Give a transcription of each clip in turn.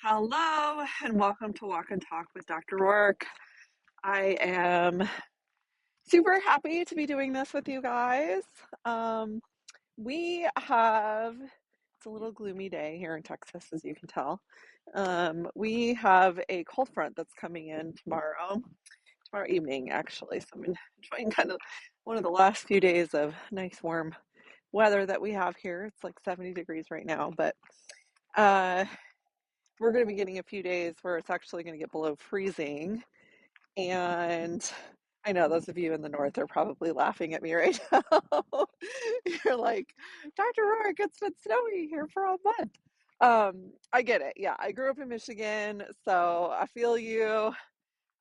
Hello and welcome to Walk and Talk with Dr. Rourke. I am super happy to be doing this with you guys. Um, it's a little gloomy day here in Texas, as you can tell. We have a cold front that's coming in tomorrow evening, actually. So I'm enjoying kind of one of the last few days of nice warm weather that we have here. It's like 70 degrees right now, but uh, we're going to be getting a few days where it's actually going to get below freezing. And I know those of you in the north are probably laughing at me right now. You're like, Dr. Rourke, it's been snowy here for a month. I get it. Yeah, I grew up in Michigan, so I feel you.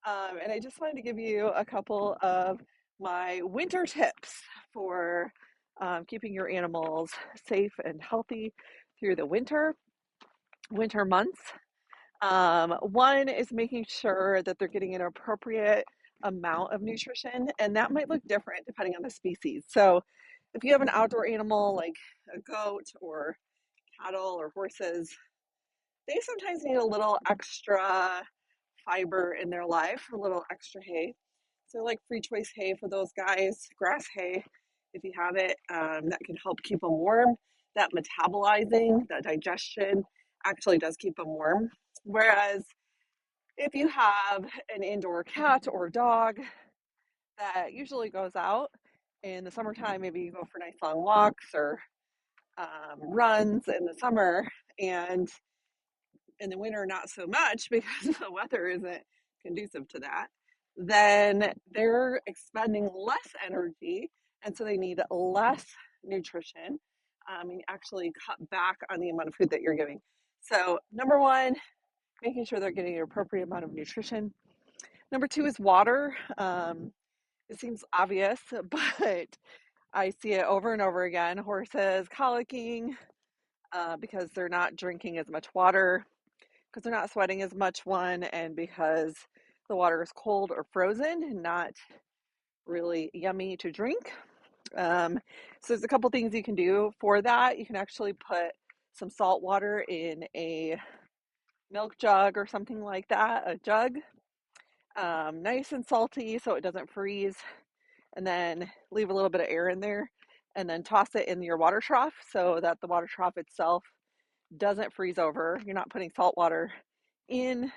And I just wanted to give you a couple of my winter tips for keeping your animals safe and healthy through the winter months. One is making sure that they're getting an appropriate amount of nutrition, and that might look different depending on the species. So, if you have an outdoor animal like a goat or cattle or horses, they sometimes need a little extra fiber in their life, a little extra hay. So, like free choice hay for those guys, grass hay, if you have it, that can help keep them warm. That metabolizing, that digestion actually does keep them warm. Whereas if you have an indoor cat or dog that usually goes out in the summertime, maybe you go for nice long walks or runs in the summer, and in the winter, not so much because the weather isn't conducive to that, then they're expending less energy. And so they need less nutrition and actually cut back on the amount of food that you're giving. So, number one, making sure they're getting an appropriate amount of nutrition. Number two is water. It seems obvious, but I see it over and over again. Horses colicking because they're not drinking as much water, because they're not sweating as much, one, and because the water is cold or frozen and not really yummy to drink. So there's a couple things you can do for that. You can actually put some salt water in a milk jug or something like that, a jug, nice and salty so it doesn't freeze, and then leave a little bit of air in there and then toss it in your water trough so that the water trough itself doesn't freeze over. You're not putting salt in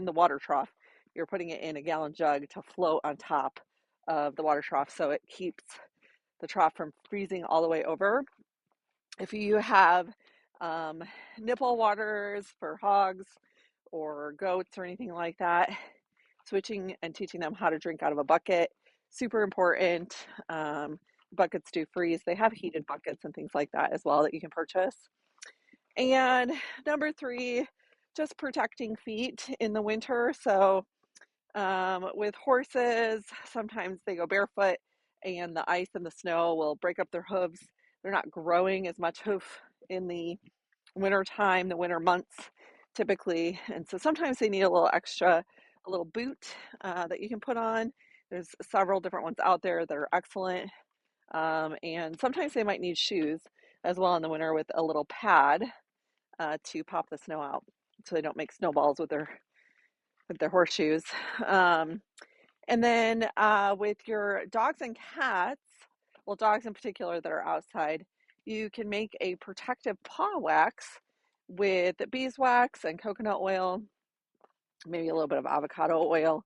the water trough. You're putting it in a gallon jug to float on top of the water trough so it keeps the trough from freezing all the way over. If you have um, nipple waters for hogs or goats or anything like that, switching and teaching them how to drink out of a bucket, super important. Buckets do freeze. They have heated buckets and things like that as well that you can purchase. And number three, just protecting feet in the winter. So with horses, sometimes they go barefoot and the ice and the snow will break up their hooves. They're not growing as much hoof in the winter time, the winter months typically. And so sometimes they need a little boot that you can put on. There's several different ones out there that are excellent. And sometimes they might need shoes as well in the winter with a little pad to pop the snow out so they don't make snowballs with their horseshoes. Um, and then with your dogs and cats, well, dogs in particular that are outside, you can make a protective paw wax with beeswax and coconut oil, maybe a little bit of avocado oil,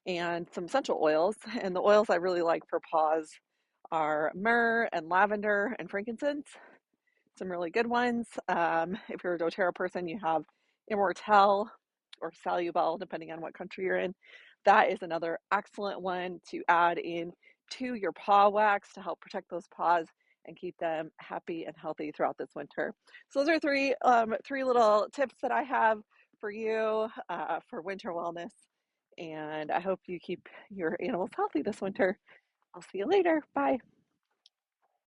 and some essential oils. And the oils I really like for paws are myrrh and lavender and frankincense, some really good ones. If you're a doTERRA person, you have Immortelle or Salubel, depending on what country you're in. That is another excellent one to add in to your paw wax to help protect those paws and keep them happy and healthy throughout this winter. So those are three little tips that I have for you for winter wellness. And I hope you keep your animals healthy this winter. I'll see you later. Bye.